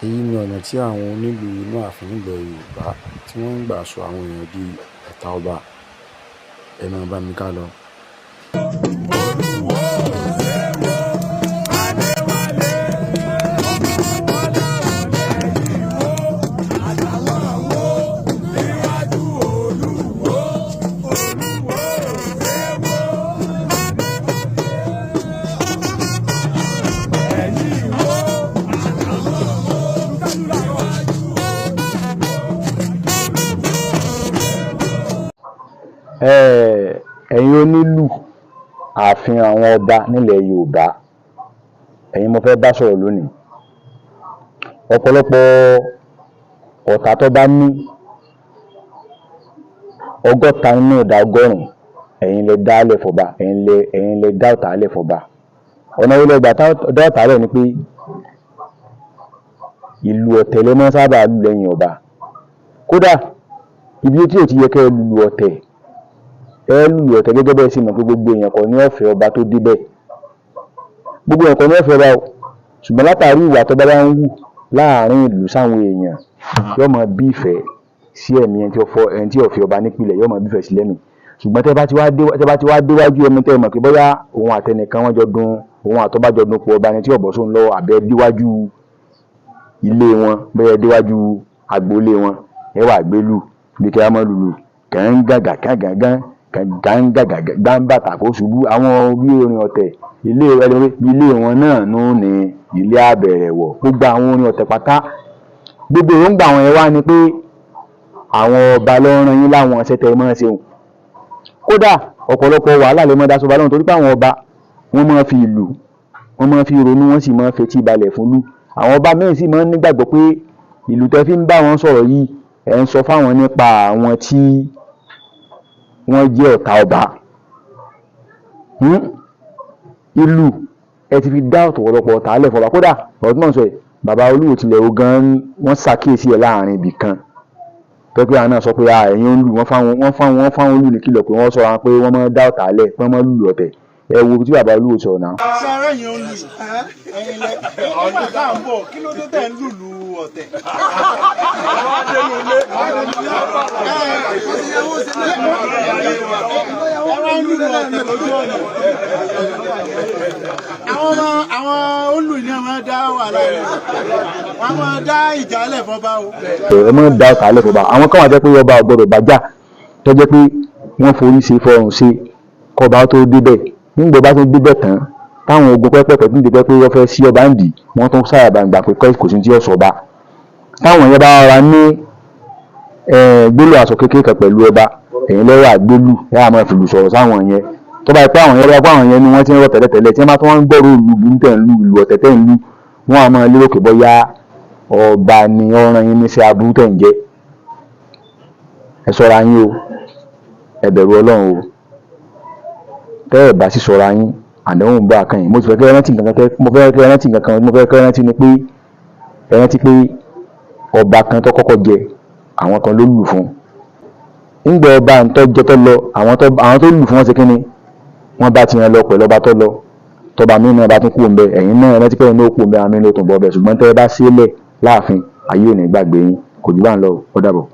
Èyí ni ọ̀nà tí àwọn onílù inú ààfin ilẹ̀ Yorùbá tí wọ́n ń gbà sọ àwọn èèyàn di ọ̀tá ọba. Ẹ máa bá mi ká lọ. Ẹ̀yin onílù ààfin àwọn ọba nílẹ̀ Yorùbá, ẹ̀yin mo fẹ́ bá sọ̀rọ̀ lónìí. Ọ̀pọ̀lọpọ̀ ọ̀tá tó bá ní 60 nínú ìdá 100, ẹ̀yin lẹ dá lẹ̀ fọba, ẹ̀yin lẹ dá ọ̀tá lẹ̀ fọba. Ọ̀nà wo lẹ gbà dá ọ̀tá lẹ̀ ni pé ìlù ọ̀tẹ̀ lẹ máa ń sábà lù lẹ́yìn ọba. Kódà ibi tí ò ti yẹ kẹ́ ẹ lùlù ọ̀tẹ̀, ẹ lùlù ọ̀tẹ̀ gẹ́gẹ́ bẹ́ẹ̀ sì mọ̀ pé gbogbo èèyàn kọ́ ní ọ̀fẹ́ ọba tó débẹ̀. Gbogbo èèyàn kọ́ ní ọ̀fẹ́ ọba o, ṣùgbọ́n látàrí ìwà tó bá ń wù láàárín ìlú sáwọn èèyàn, yóò máa bí ìfẹ́ sí ẹ̀mí ẹni tí ó fẹ́ ọba nípìnlẹ̀, yóò máa bí ìfẹ́ sí lẹ́mìí. Ṣùgbọ́n tẹ́ bá ti wá déwájú ẹni tẹ́ mọ̀ pé bóyá òun àtẹnìkan wọ́n jọ dun, òun àtọ́ba jọ dun pọ̀ ọba ni tí ọ̀bọ̀ sóun lọ́wọ́, àbẹ́ déwájú ilé wọn, bẹ́ẹ̀ déwájú agboolé wọn, ẹ wà gbélù bí kí a máa lùlù gàngàgà kàngàngán gàngàgà gbàǹbàtà kó ṣubú. Àwọn orí orin ọ̀tẹ̀ ilé wọn náà ní ilé àbẹ̀rẹ̀wọ̀. Gbogbo àwọn orin ọ̀tẹ̀ pátá, gbogbo èròǹgbà àwọn ẹ wá ni pé àwọn ọba ló rán yín láwọn iṣẹ́ tẹ́ ẹ máa ṣe. Kódà ọ̀pọ̀lọpọ̀ wàhálà lè máa dá sọ́ba lọ́rùn torí pé àwọn ọba wọ́n máa fi ìlù, wọ́n máa fi ronú, wọ́n sì máa fetí balẹ̀ fún lù. Àwọn ọba mìíràn sì máa ń nígbàgbọ́ pé ìlù tẹ́ fi ń bá wọn sọ̀rọ̀ yìí, ẹ̀ ń sọ fáwọn nípa àwọn tí wọ́n jẹ́ ọ̀tá ọba. Ìlù ẹ ti fi dá ọ̀pọ̀lọpọ̀ ọ̀tá lẹ̀ fọba. Kódà ọ̀rọ̀ tí mò ń sọ yìí, bàbá Olúwo tilẹ̀ o gan wọ́n ṣàkíyèsí ẹ̀ láàrin ibì kan. Pẹ́pẹ́ àwọn náà sọ pé ẹ̀yin ń lù, wọ́n fáwọn olù ní kìlọ̀ pé wọ́n sọ wọn pé wọ́n máa dá ọ̀tá lẹ̀, pé wọ́n máa lùlù ọ̀tẹ̀. Ẹ wo tí bàbá Olúwo sọ̀rọ̀ náà. Sáré yẹn ń lù ẹ̀yin lẹ ọ̀nà tá à ń bọ̀, kí ló dé tẹ̀ ń lùlù ọ̀tẹ̀? Àwọn olù ni wọ́n dá wàhálà rẹ̀, wọ́n máa dá ìjà lẹ̀ fọba o. Ẹ máa dá ọ̀tá lẹ̀ fọba. Àwọn kan wà jẹ́ pé ọba ò gbọdọ̀ bàjá, tó jẹ́ pé wọ́n forí ṣe fọrùn ṣe kọba tó débẹ̀. Nígbà bá tó débẹ̀ tán, táwọn ogun pẹ́pẹ́pẹ́ tó ń débẹ̀ pé wọ́n fẹ́ sí ọba ń dì, wọ́n tún sáyà gbangba pé kò sí tí ó sọba. Táwọn yẹn bá ra ní gbólù aṣọ kékeré kan pẹ̀lú ọba, ẹ̀yin lọ́wọ́ àgbélù ẹ̀ á máa fìlù sọ̀rọ̀ sáwọn yẹn. Tó bá yẹ pé àwọn yẹn bá àwọn yẹn ni wọ́n ti ń rọ tẹ́lẹ̀tẹ́lẹ̀, tí wọ́n bá tó wọ́n ń gbọ́rọ̀ ìlù ọ̀tẹ̀ tẹ́ ń lù, wọ́n á máa lérò pé bóyá ọba ni ó rán yín níṣẹ́ aburú tẹ́ ń jẹ́. Ẹ ṣọ́ra yín o, ẹ bẹ̀rù Ọlọ́run o. Tẹ́ ẹ bá sì ṣọ́ra yín, àdánwò ń bá a kan yìí. Mo fẹ́ kẹ́ ẹ rántí nǹkan kan, mo fẹ́ kẹ́ ẹ rántí ni pé ẹ rántí pé ọba kan tó kọ́kọ́ jẹ, àwọn kan ló lù fún. Nígbà ọba tó jẹ tó lọ, àwọn tó lù fún wọn ṣe kí ni? Wọ́n bá ti yẹn lọ pẹ̀lú ọba tó lọ. Tọba mí náà bá tún kú òun bẹ, ẹ̀yin náà rántí pé ẹ̀yin náà kú òun bẹ, àmì ló tún bọ̀ bẹ̀. Ṣùgbọ́n tẹ́ ẹ bá sílẹ̀ láàfin, ayé ò ní gbàgbé yín. Kò jù bá ń lọ, ó dàbọ̀.